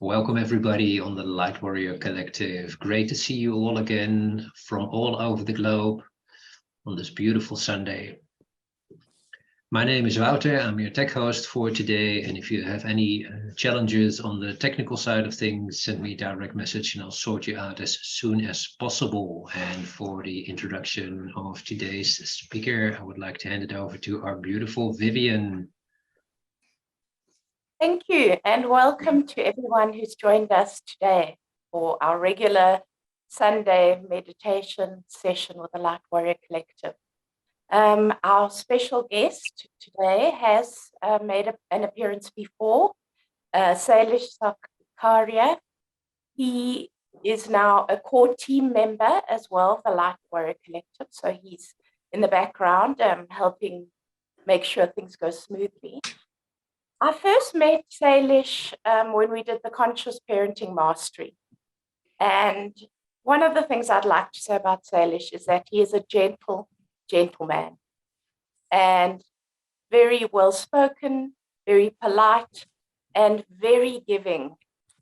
Welcome everybody on the Light Warrior Collective. Great to see you all again from all over the globe on this beautiful Sunday. My name is Wouter, I'm your tech host for today, and if you have any challenges on the technical side of things, send me a direct message and I'll sort you out as soon as possible. And for the introduction of today's speaker, I would like to hand it over to our beautiful Vivian. Thank you, and welcome to everyone who's joined us today for our regular Sunday meditation session with the Light Warrior Collective. Our special guest today has made an appearance before, Sailesh Sakaria. He is now a core team member as well, the Light Warrior Collective, so he's in the background helping make sure things go smoothly. I first met Sailesh when we did the Conscious Parenting Mastery. And one of the things I'd like to say about Sailesh is that he is a gentleman and very well-spoken, very polite, and very giving.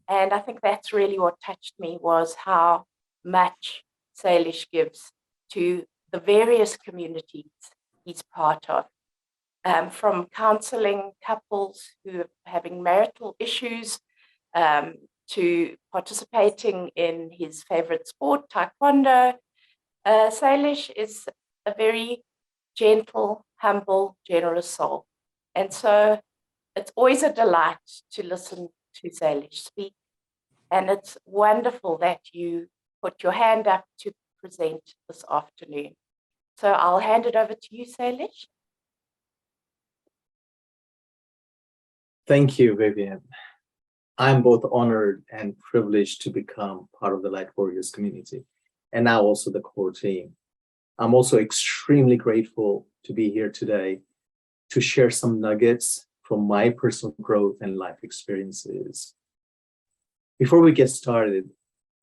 And I think that's really what touched me, was how much Sailesh gives to the various communities he's part of. From counseling couples who are having marital issues, to participating in his favorite sport, Taekwondo. Sailesh is a very gentle, humble, generous soul. And so it's always a delight to listen to Sailesh speak. And it's wonderful that you put your hand up to present this afternoon. So I'll hand it over to you, Sailesh. Thank you, Vivian. I'm both honored and privileged to become part of the Light Warriors community, and now also the core team. I'm also extremely grateful to be here today to share some nuggets from my personal growth and life experiences. Before we get started,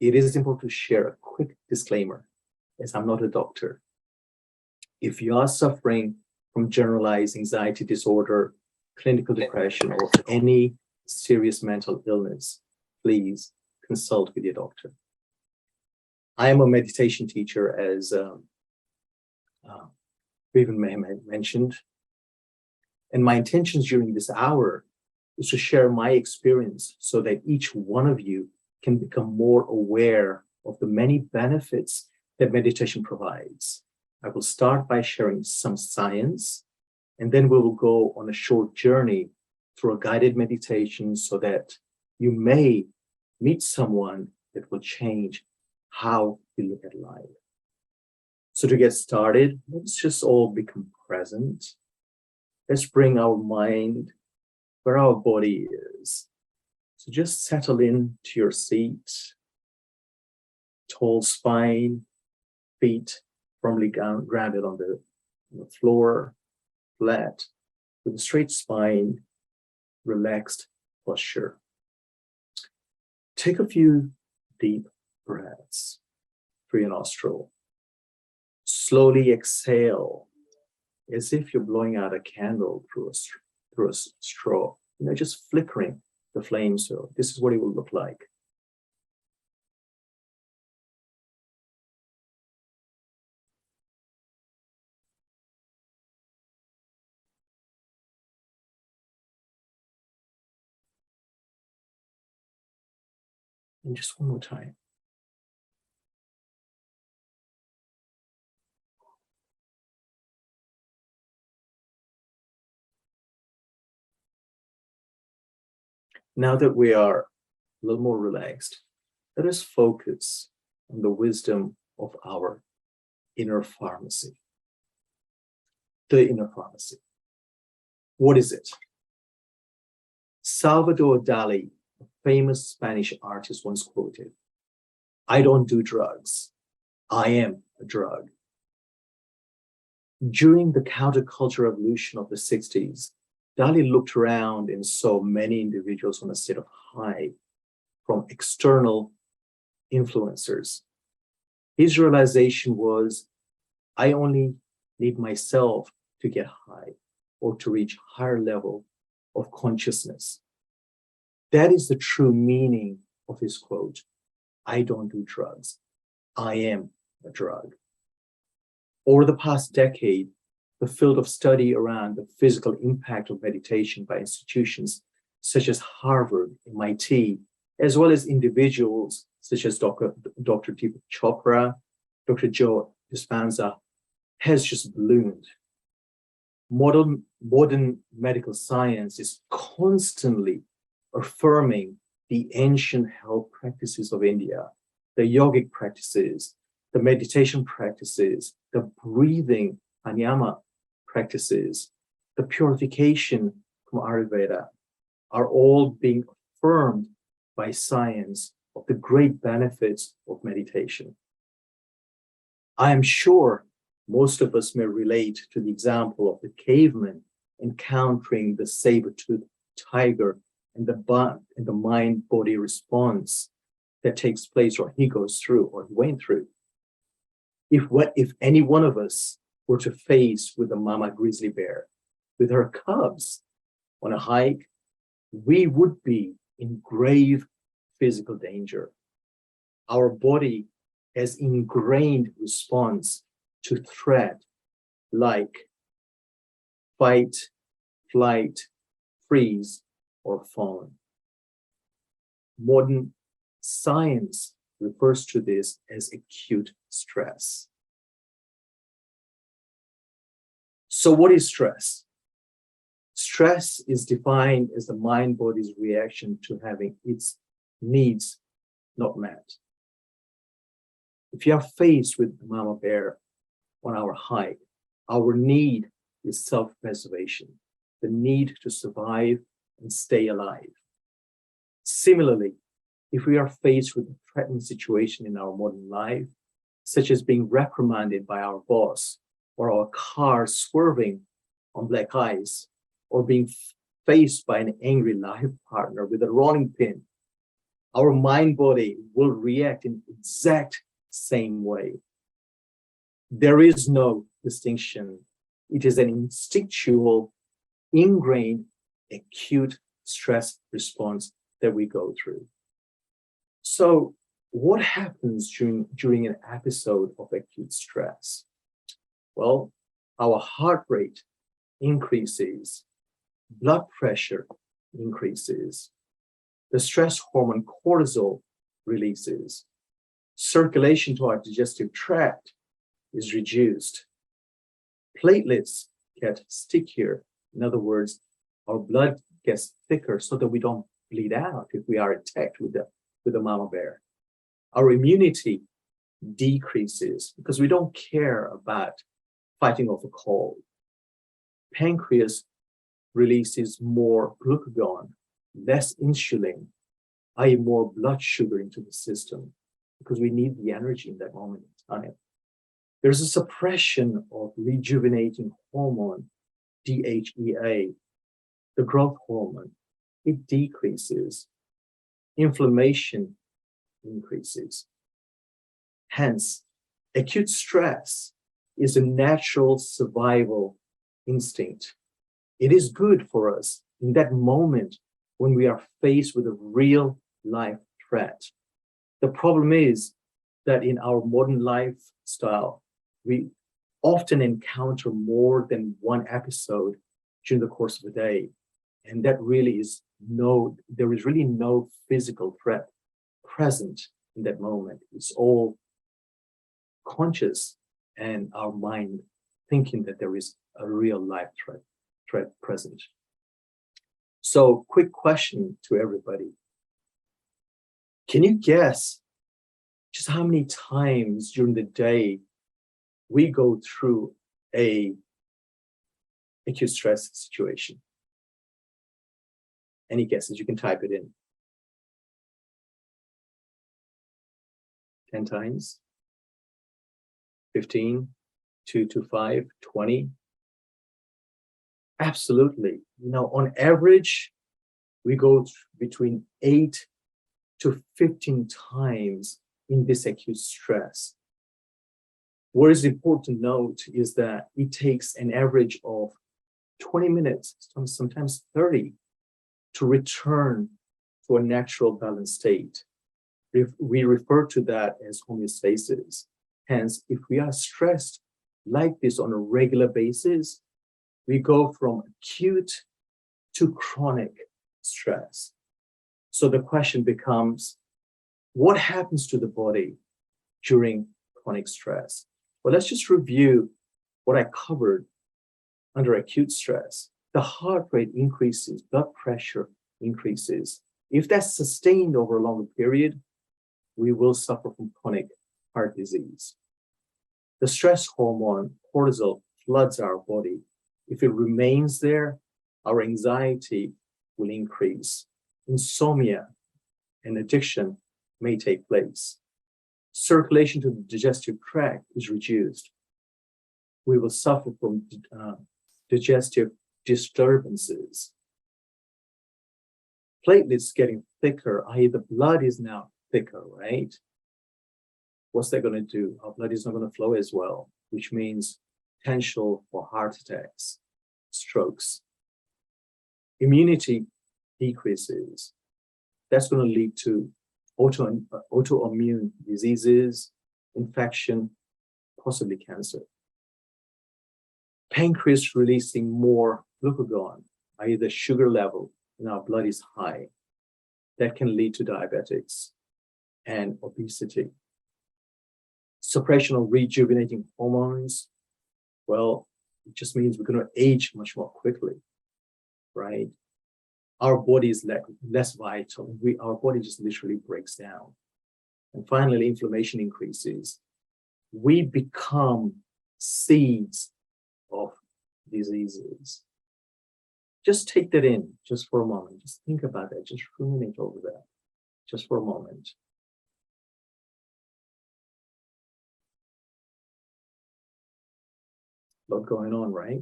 it is important to share a quick disclaimer, as I'm not a doctor. If you are suffering from generalized anxiety disorder, clinical depression, or any serious mental illness, please consult with your doctor. I am a meditation teacher, as Vivian mentioned, and my intentions during this hour is to share my experience so that each one of you can become more aware of the many benefits that meditation provides. I will start by sharing some science, and then we will go on a short journey through a guided meditation so that you may meet someone that will change how you look at life. So to get started, let's just all become present. Let's bring our mind where our body is. So just settle into your seat, tall spine, feet firmly grounded on the floor, flat, with a straight spine, relaxed posture. Take a few deep breaths through your nostril. Slowly exhale, as if you're blowing out a candle through a straw, just flickering the flame. So this is what it will look like. And just one more time. Now that we are a little more relaxed, let us focus on the wisdom of our inner pharmacy. The inner pharmacy. What is it? Salvador Dali, a famous Spanish artist, once quoted, "I don't do drugs. I am a drug." During the counterculture revolution of the 60s, Dali looked around and saw many individuals on a state of high from external influencers. His realization was, I only need myself to get high or to reach higher level of consciousness. That is the true meaning of his quote. I don't do drugs. I am a drug. Over the past decade, the field of study around the physical impact of meditation by institutions such as Harvard, MIT, as well as individuals such as Dr. Deepak Chopra, Dr. Joe Dispenza, has just bloomed. Modern medical science is constantly affirming the ancient health practices of India, the yogic practices, the meditation practices, the breathing pranayama practices, the purification from Ayurveda are all being affirmed by science of the great benefits of meditation. I am sure most of us may relate to the example of the caveman encountering the saber-toothed tiger and the mind-body response that takes place, or he goes through, or he went through. If any one of us were to face with a mama grizzly bear, with her cubs on a hike, we would be in grave physical danger. Our body has ingrained response to threat like fight, flight, freeze, or fawn. Modern science refers to this as acute stress. So what is stress? Stress is defined as the mind-body's reaction to having its needs not met. If you are faced with a mama bear on our hike, our need is self-preservation, the need to survive and stay alive. Similarly, if we are faced with a threatening situation in our modern life, such as being reprimanded by our boss, or our car swerving on black ice, or being faced by an angry life partner with a rolling pin, our mind body will react in exact same way. There is no distinction. It is an instinctual, ingrained, acute stress response that we go through. So what happens during an episode of acute stress? Well, our heart rate increases, blood pressure increases, the stress hormone cortisol releases, circulation to our digestive tract is reduced, platelets get stickier. In other words, our blood gets thicker so that we don't bleed out if we are attacked with the mama bear. Our immunity decreases because we don't care about fighting off a cold. Pancreas releases more glucagon, less insulin, i.e. more blood sugar into the system, because we need the energy in that moment in time. There's a suppression of rejuvenating hormone, DHEA, the growth hormone. It decreases. Inflammation increases. Hence, acute stress is a natural survival instinct. It is good for us in that moment when we are faced with a real life threat. The problem is that in our modern lifestyle, we often encounter more than one episode during the course of a day. And that really is there is really no physical threat present in that moment. It's all conscious and our mind thinking that there is a real life threat present. So quick question to everybody. Can you guess just how many times during the day we go through a acute stress situation? Any guesses? You can type it in. 10 times? 15? 2 to 5? 20? Absolutely. On average, we go between 8 to 15 times in this acute stress. What is important to note is that it takes an average of 20 minutes, sometimes 30, to return to a natural balanced state. We refer to that as homeostasis. Hence, if we are stressed like this on a regular basis, we go from acute to chronic stress. So the question becomes, what happens to the body during chronic stress? Well, let's just review what I covered under acute stress. The heart rate increases, blood pressure increases. If that's sustained over a longer period, we will suffer from chronic heart disease. The stress hormone, cortisol, floods our body. If it remains there, our anxiety will increase. Insomnia and addiction may take place. Circulation to the digestive tract is reduced. We will suffer from digestive disturbances. Platelets getting thicker, i.e. the blood is now thicker, right? What's that going to do? Our blood is not going to flow as well, which means potential for heart attacks, strokes. Immunity decreases. That's going to lead to autoimmune diseases, infection, possibly cancer. Pancreas releasing more glucagon, i.e. the sugar level in our blood is high. That can lead to diabetics and obesity. Suppression of rejuvenating hormones, well, it just means we're going to age much more quickly, right? Our body is less vital. Our body just literally breaks down. And finally, inflammation increases. We become seeds of diseases. Just take that in just for a moment. Just think about that. Just ruminate over that just for a moment. A lot going on, right?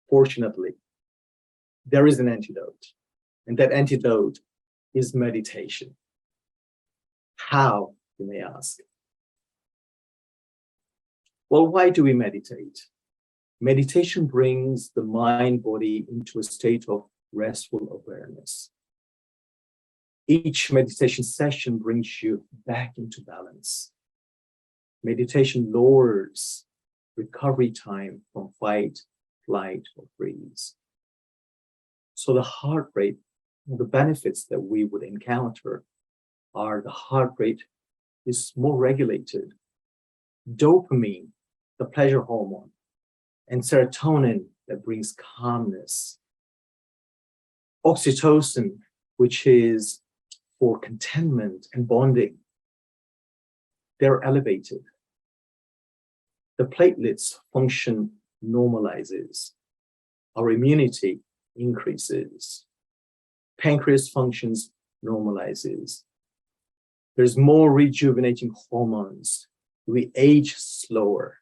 Fortunately, there is an antidote, and that antidote is meditation. How, you may ask? Well, why do we meditate? Meditation brings the mind body into a state of restful awareness. Each meditation session brings you back into balance. Meditation lowers recovery time from fight, flight, or freeze. So the heart rate, the benefits that we would encounter are the heart rate is more regulated. Dopamine, the pleasure hormone, and serotonin that brings calmness. Oxytocin, which is for contentment and bonding, they're elevated. The platelets function normalizes. Our immunity increases. Pancreas functions normalizes. There's more rejuvenating hormones. We age slower.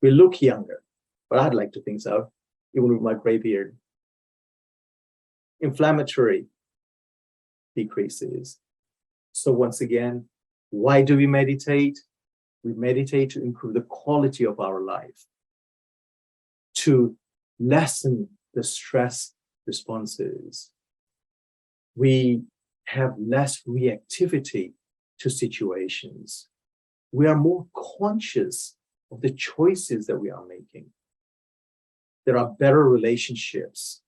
We look younger, but I'd like to think so, even with my gray beard. Inflammatory decreases. So once again, why do we meditate? We meditate to improve the quality of our life, to lessen the stress responses. We have less reactivity to situations. We are more conscious of the choices that we are making. There are better relationships,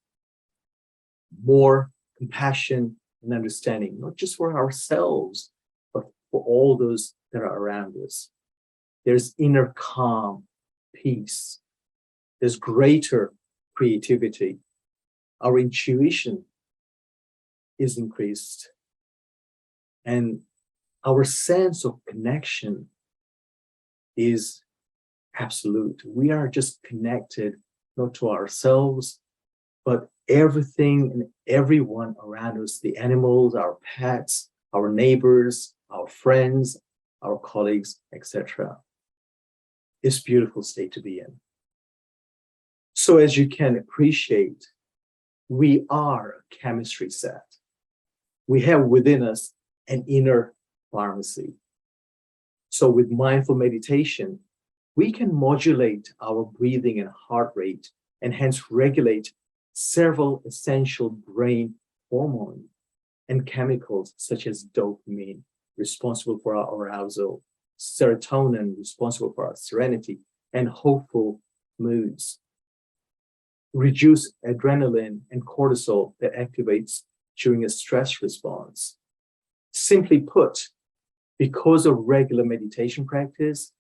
more compassion and understanding, not just for ourselves, but for all those that are around us. There's inner calm, peace. There's greater creativity. Our intuition is increased. And our sense of connection is absolute. We are just connected, not to ourselves, but everything and everyone around us, the animals, our pets, our neighbors, our friends, our colleagues, etc. It's a beautiful state to be in. So as you can appreciate, we are a chemistry set. We have within us an inner pharmacy. So with mindful meditation, we can modulate our breathing and heart rate and hence regulate several essential brain hormone and chemicals such as dopamine, responsible for our arousal, serotonin, responsible for our serenity and hopeful moods, reduce adrenaline and cortisol that activates during a stress response. Simply put, because of regular meditation practice,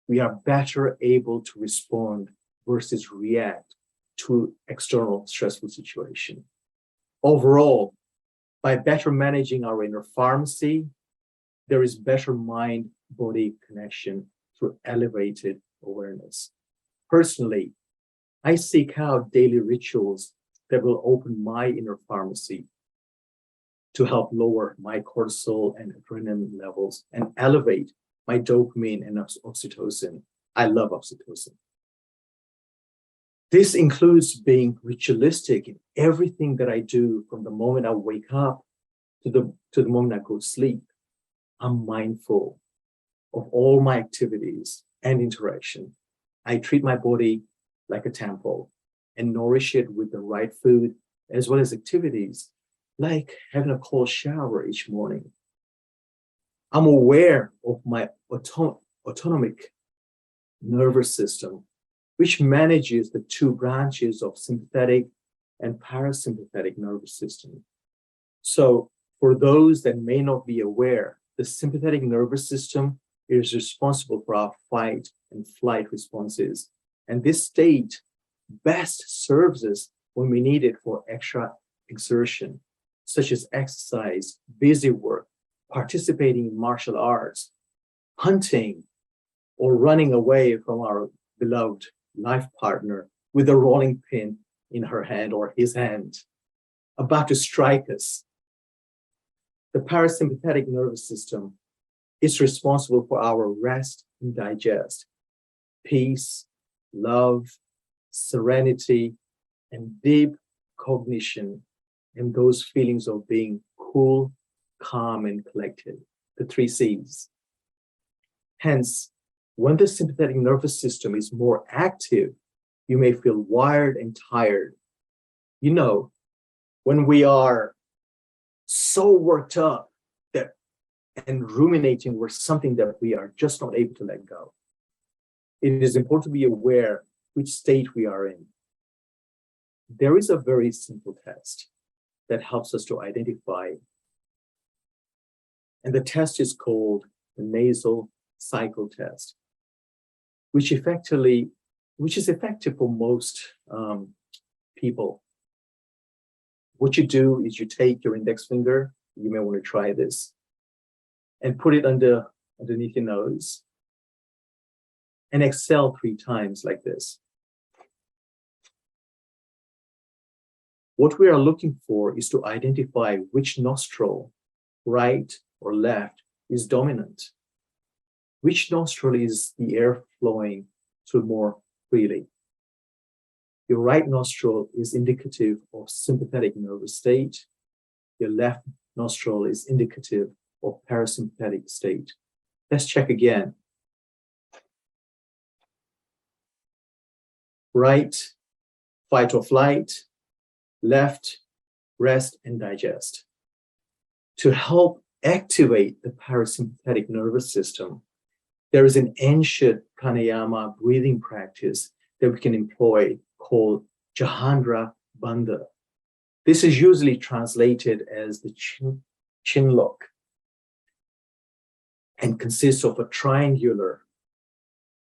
we are better able to respond versus react to external stressful situation. Overall, by better managing our inner pharmacy, there is better mind-body connection through elevated awareness. Personally, I seek out daily rituals that will open my inner pharmacy to help lower my cortisol and adrenaline levels and elevate my dopamine and oxytocin. I love oxytocin. This includes being ritualistic in everything that I do from the moment I wake up to the moment I go to sleep. I'm mindful of all my activities and interaction. I treat my body like a temple and nourish it with the right food as well as activities like having a cold shower each morning. I'm aware of my autonomic nervous system, which manages the two branches of sympathetic and parasympathetic nervous system. So for those that may not be aware, the sympathetic nervous system is responsible for our fight and flight responses. And this state best serves us when we need it for extra exertion, such as exercise, busy work, participating in martial arts, hunting, or running away from our beloved life partner with a rolling pin in her hand or his hand, about to strike us. The parasympathetic nervous system is responsible for our rest and digest, peace, love, serenity, and deep cognition, and those feelings of being cool, calm, and collected, the 3 C's. Hence, when the sympathetic nervous system is more active, you may feel wired and tired. You know, when we are so worked up and ruminating over something that we are just not able to let go. It is important to be aware which state we are in. There is a very simple test that helps us to identify. And the test is called the nasal cycle test, which is effective for most people. What you do is you take your index finger, you may want to try this, and put it underneath your nose and exhale 3 times like this. What we are looking for is to identify which nostril, right or left, is dominant. Which nostril is the air flowing through more freely? Your right nostril is indicative of sympathetic nervous state. Your left nostril is indicative of parasympathetic state. Let's check again. Right, fight or flight. Left, rest and digest. To help activate the parasympathetic nervous system, there is an ancient pranayama breathing practice that we can employ called Jahandra Bandha. This is usually translated as the chin lock and consists of a triangular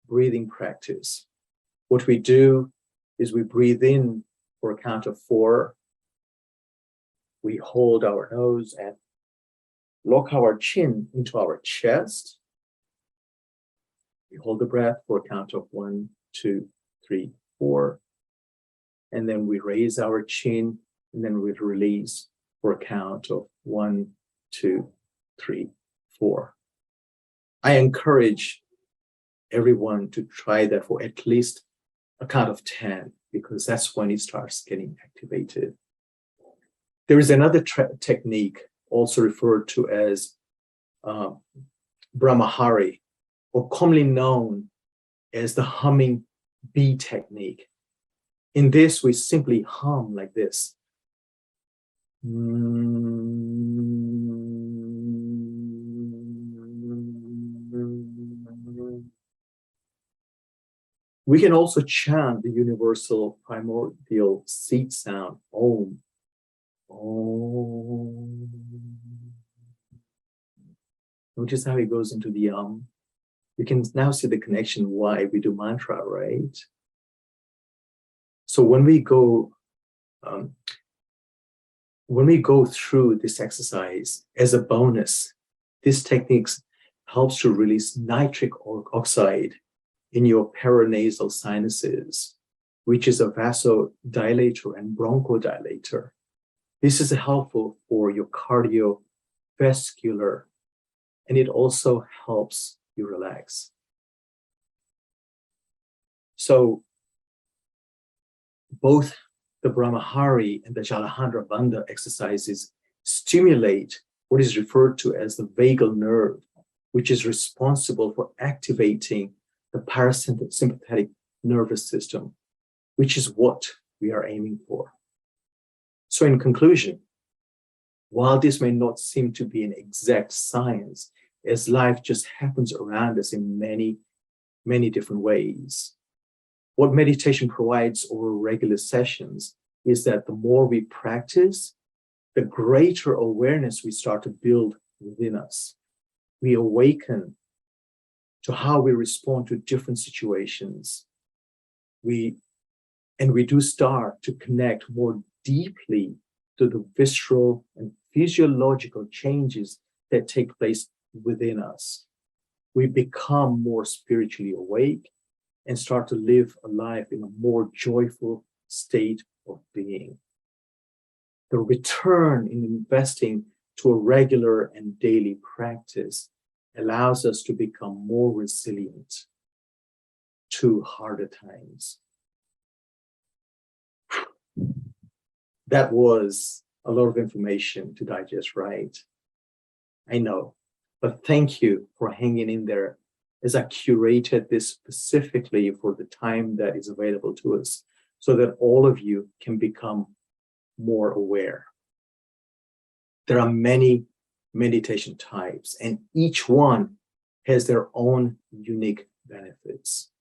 breathing practice. What we do is we breathe in for a count of 4. We hold our nose and lock our chin into our chest. We hold the breath for a count of 1, 2, 3, 4. And then we raise our chin and then we release for a count of 1, 2, 3, 4. I encourage everyone to try that for at least a count of 10, because that's when it starts getting activated. There is another technique also referred to as Brahmahari, or commonly known as the humming bee technique. In this, we simply hum like this. We can also chant the universal primordial seed sound, Om. Om. Notice how it goes into the You can now see the connection why we do mantra, right? So when we go through this exercise as a bonus, this technique helps to release nitric oxide in your paranasal sinuses, which is a vasodilator and bronchodilator. This is helpful for your cardiovascular, and it also helps you relax. So both the Brahmahari and the Jalandhara Bandha exercises stimulate what is referred to as the vagal nerve, which is responsible for activating the parasympathetic nervous system, which is what we are aiming for. So in conclusion, while this may not seem to be an exact science, as life just happens around us in many, many different ways, what meditation provides over regular sessions is that the more we practice, the greater awareness we start to build within us. We awaken to how we respond to different situations. We do start to connect more deeply to the visceral and physiological changes that take place within us. We become more spiritually awake and start to live a life in a more joyful state of being. The return in investing to a regular and daily practice allows us to become more resilient to harder times. That was a lot of information to digest, right? I know, but thank you for hanging in there as I curated this specifically for the time that is available to us so that all of you can become more aware. There are many meditation types, and each one has their own unique benefits.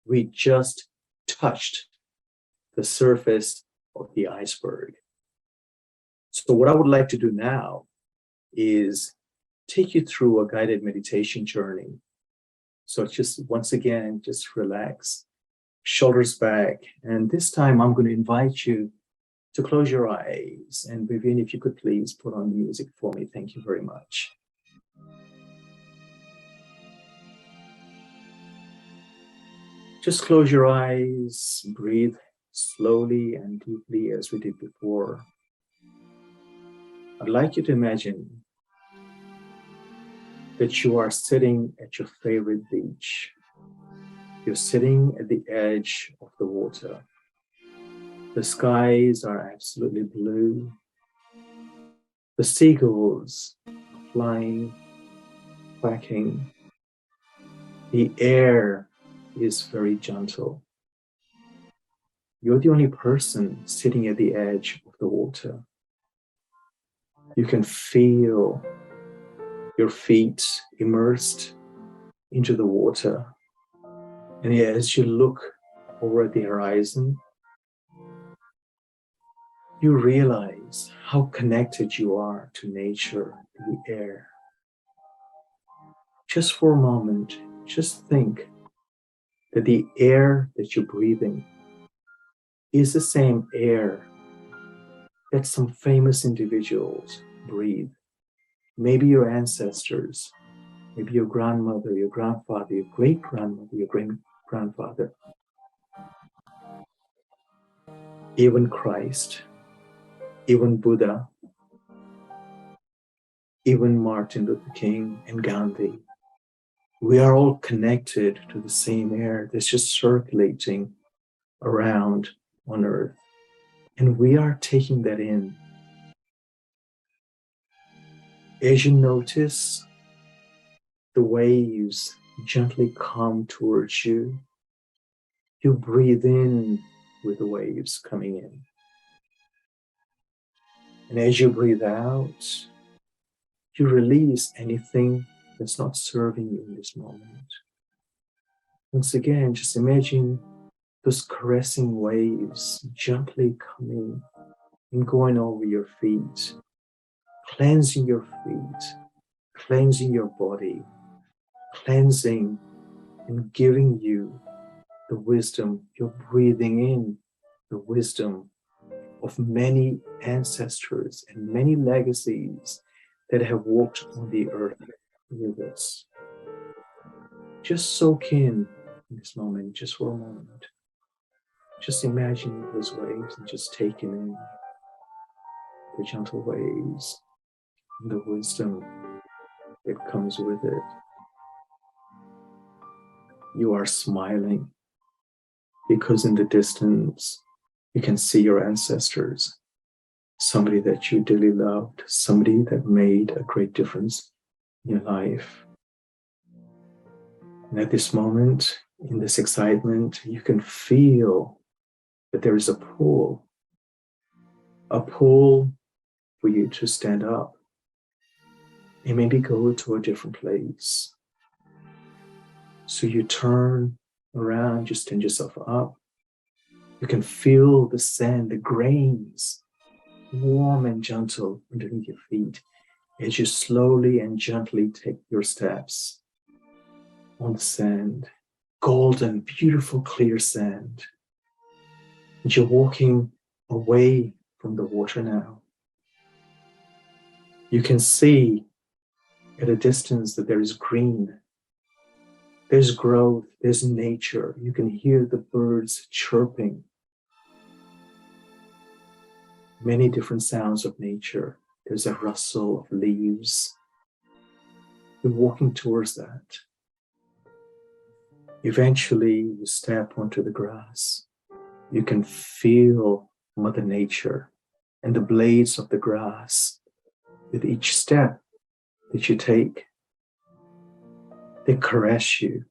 We just touched the surface of the iceberg. So what I would like to do now is take you through a guided meditation journey. So just once again, just relax, shoulders back. And this time I'm going to invite you to close your eyes. And Vivian, if you could please put on music for me. Thank you very much. Just close your eyes, breathe slowly and deeply as we did before. I'd like you to imagine that you are sitting at your favorite beach. You're sitting at the edge of the water. The skies are absolutely blue. The seagulls are flying, quacking. The air is very gentle. You're the only person sitting at the edge of the water. You can feel your feet immersed into the water. And as you look over at the horizon, you realize how connected you are to nature, to the air. Just for a moment, just think that the air that you're breathing is the same air that some famous individuals breathe. Maybe your ancestors, maybe your grandmother, your grandfather, your great-grandmother, your great-grandfather, even Christ, even Buddha, even Martin Luther King and Gandhi. We are all connected to the same air that's just circulating around on Earth. And we are taking that in. As you notice the waves gently come towards you, you breathe in with the waves coming in. And as you breathe out, you release anything that's not serving you in this moment. Once again, just imagine those caressing waves gently coming and going over your feet, cleansing your feet, cleansing your body, cleansing and giving you the wisdom. You're breathing in the wisdom of many ancestors and many legacies that have walked on the earth with us. Just soak in this moment, just for a moment. Just imagine those waves and just taking in the gentle waves and the wisdom that comes with it. You are smiling because in the distance, you can see your ancestors, somebody that you dearly loved, somebody that made a great difference in your life. And at this moment, in this excitement, you can feel that there is a pull for you to stand up and maybe go to a different place. So you turn around, you stand yourself up. You can feel the sand, the grains, warm and gentle underneath your feet as you slowly and gently take your steps on the sand, golden, beautiful, clear sand. And you're walking away from the water now. You can see at a distance that there is green. There's growth, there's nature. You can hear the birds chirping. Many different sounds of nature. There's a rustle of leaves. You're walking towards that. Eventually, you step onto the grass. You can feel Mother Nature and the blades of the grass with each step that you take. They caress you.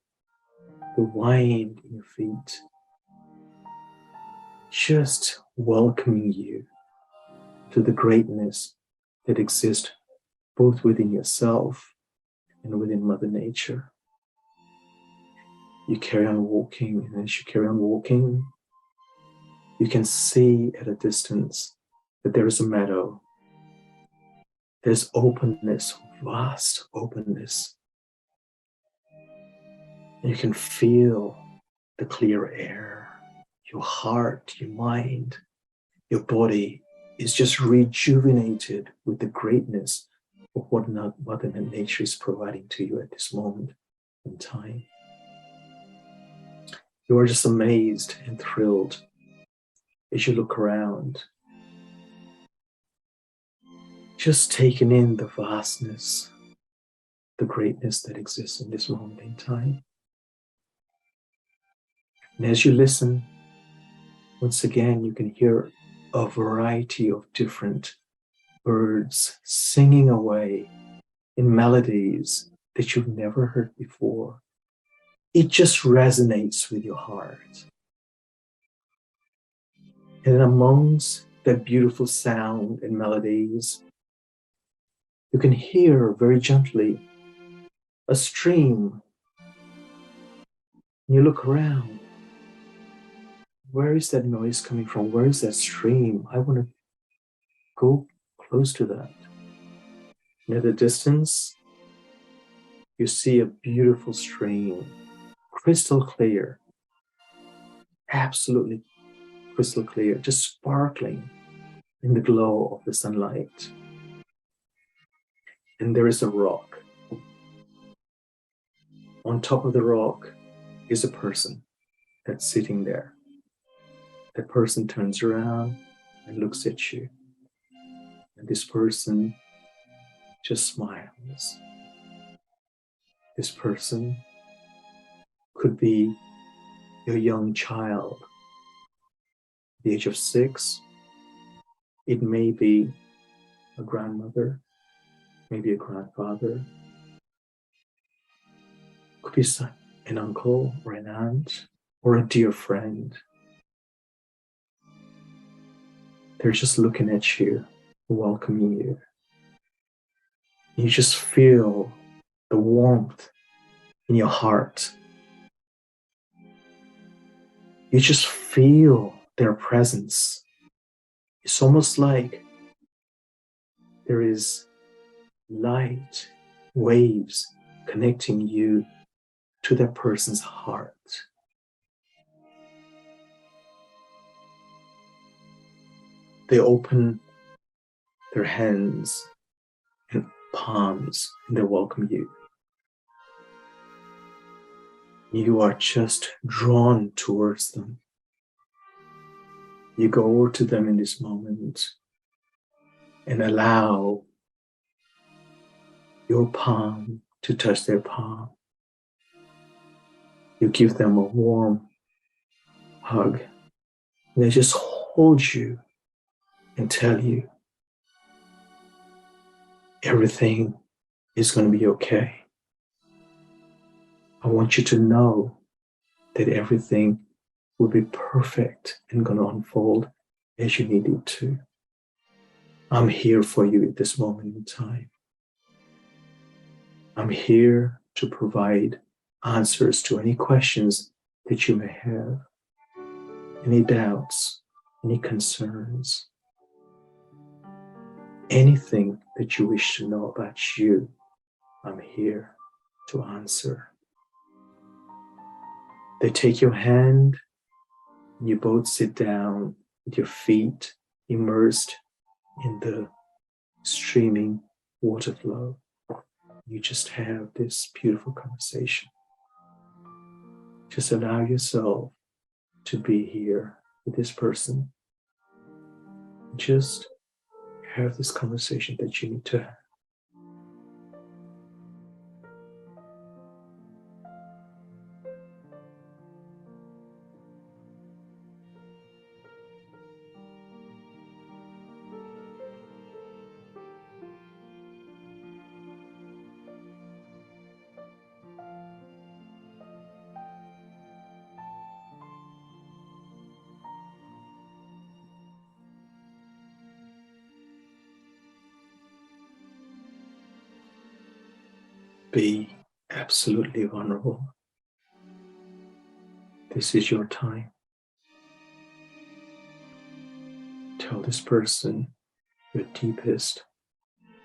They wind in your feet, just welcoming you to the greatness that exists both within yourself and within Mother Nature. You carry on walking, and as you carry on walking, you can see at a distance that there is a meadow. There's openness, vast openness. You can feel the clear air. Your heart, your mind, your body is just rejuvenated with the greatness of what Mother Nature is providing to you at this moment in time. You are just amazed and thrilled as you look around, just taking in the vastness, the greatness that exists in this moment in time. And as you listen, once again, you can hear a variety of different birds singing away in melodies that you've never heard before. It just resonates with your heart. And amongst that beautiful sound and melodies, you can hear very gently a stream. You look around. Where is that noise coming from? Where is that stream? I want to go close to that. And at a distance, you see a beautiful stream, crystal clear, absolutely crystal clear, just sparkling in the glow of the sunlight. And there is a rock. On top of the rock is a person that's sitting there. The person turns around and looks at you. And this person just smiles. This person could be your young child, the age of 6. It may be a grandmother, maybe a grandfather. Could be an uncle or an aunt or a dear friend. They're just looking at you welcoming you. You just feel the warmth in your heart. You just feel their presence. It's almost like there is light waves connecting you to that person's heart. They open their hands and palms and they welcome you. You are just drawn towards them. You go over to them in this moment and allow your palm to touch their palm. You give them a warm hug. And they just hold you and tell you everything is going to be okay. I want you to know that everything will be perfect and going to unfold as you need it to. I'm here for you at this moment in time. I'm here to provide answers to any questions that you may have, any doubts, any concerns, anything that you wish to know about you. I'm here to answer. They take your hand and you both sit down with your feet immersed in the streaming water flow. You just have this beautiful conversation. Just allow yourself to be here with this person. Just have this conversation that you need to have. Be absolutely vulnerable. This is your time. Tell this person your deepest,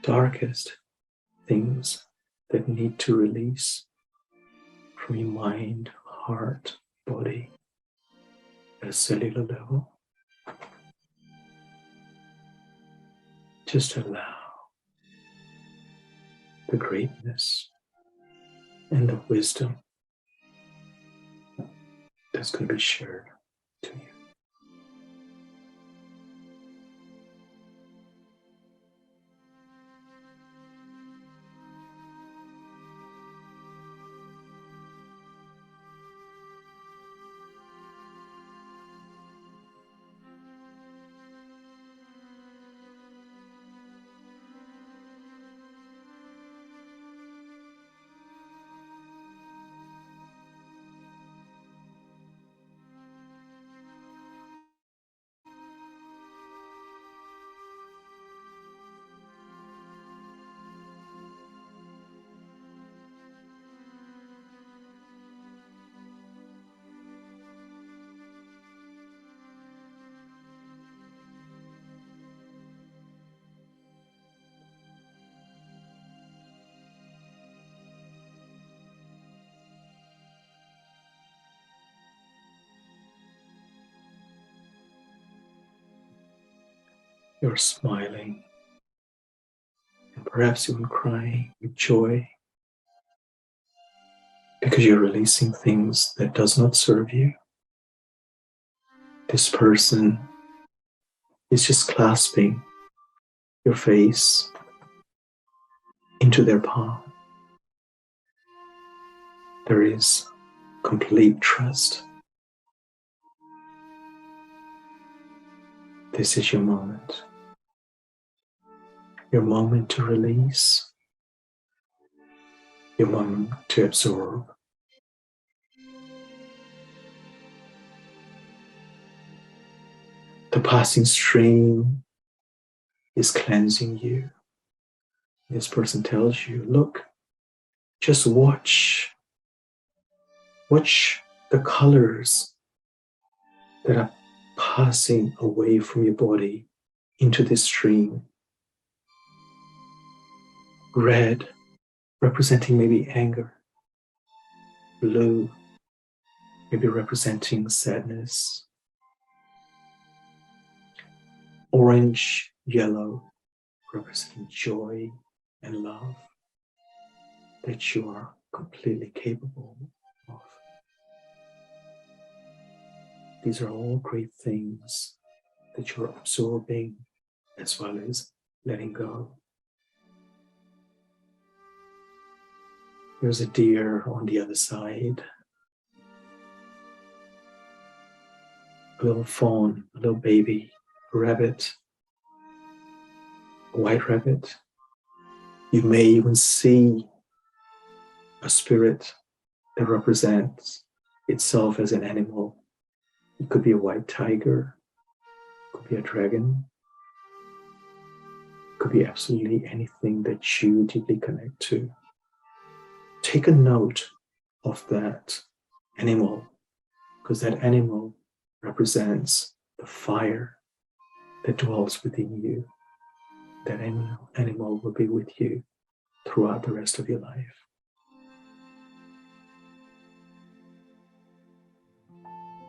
darkest things that need to release from your mind, heart, body, at a cellular level. Just allow the greatness and the wisdom that's going to be shared to you. You're smiling and perhaps even crying with joy because you're releasing things that does not serve you. This person is just clasping your face into their palm. There is complete trust. This is your moment. Your moment to release. Your moment to absorb. The passing stream is cleansing you. This person tells you, look, just watch the colors that are passing away from your body into this stream. Red, representing maybe anger. Blue, maybe representing sadness. Orange, yellow, representing joy and love that you are completely capable of. These are all great things that you're absorbing as well as letting go. There's a deer on the other side. A little fawn, a little baby, a rabbit, a white rabbit. You may even see a spirit that represents itself as an animal. It could be a white tiger, it could be a dragon, it could be absolutely anything that you deeply connect to. Take a note of that animal, because that animal represents the fire that dwells within you. That animal will be with you throughout the rest of your life.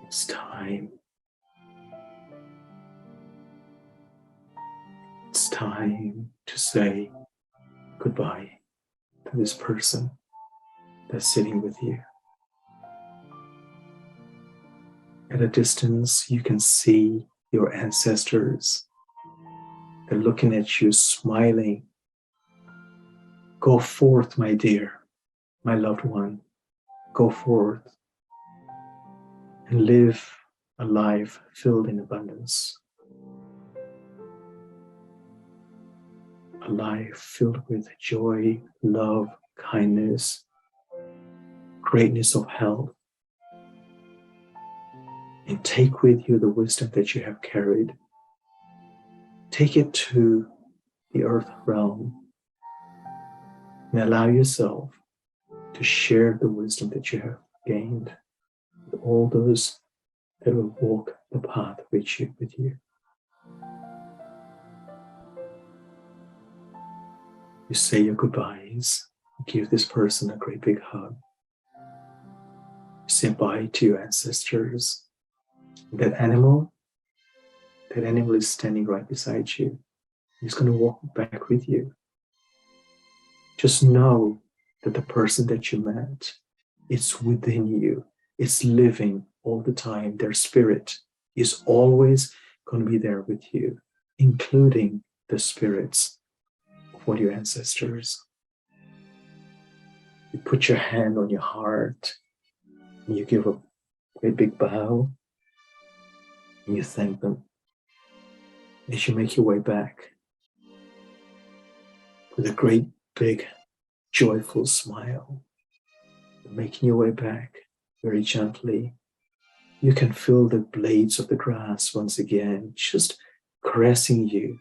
It's time. It's time to say goodbye to this person that's sitting with you. At a distance, you can see your ancestors. They're looking at you, smiling. Go forth, my dear, my loved one. Go forth and live a life filled in abundance. A life filled with joy, love, kindness, greatness of health. And take with you the wisdom that you have carried. Take it to the earth realm and allow yourself to share the wisdom that you have gained with all those that will walk the path with you. You say your goodbyes. Give this person a great big hug. Say bye to your ancestors. That animal is standing right beside you. He's going to walk back with you. Just know that the person that you met, it's within you. It's living all the time. Their spirit is always going to be there with you, including the spirits of all your ancestors. You put your hand on your heart, and you give a great big bow, and you thank them. As you make your way back with a great big joyful smile, making your way back very gently, you can feel the blades of the grass once again just caressing you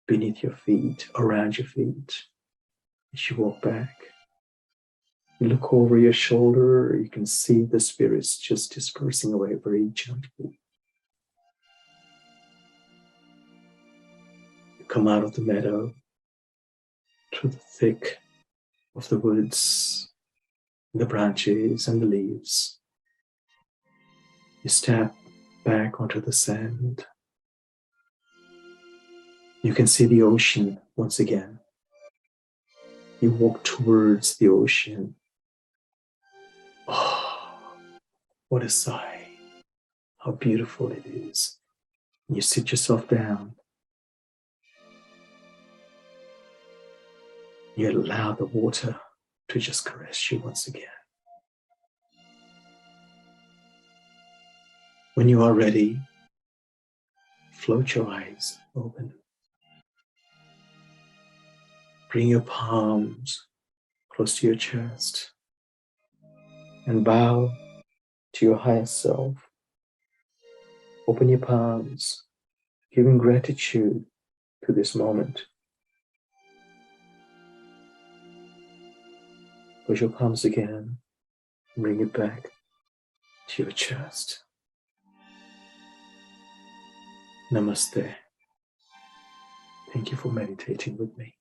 beneath your feet, around your feet. As you walk back, you look over your shoulder, you can see the spirits just dispersing away very gently. You come out of the meadow through the thick of the woods, the branches and the leaves. You step back onto the sand. You can see the ocean once again. You walk towards the ocean. Oh, what a sight. How beautiful it is. You sit yourself down. You allow the water to just caress you once again. When you are ready, float your eyes open. Bring your palms close to your chest and bow to your higher self. Open your palms, giving gratitude to this moment. Push your palms again, bring it back to your chest. Namaste. Thank you for meditating with me.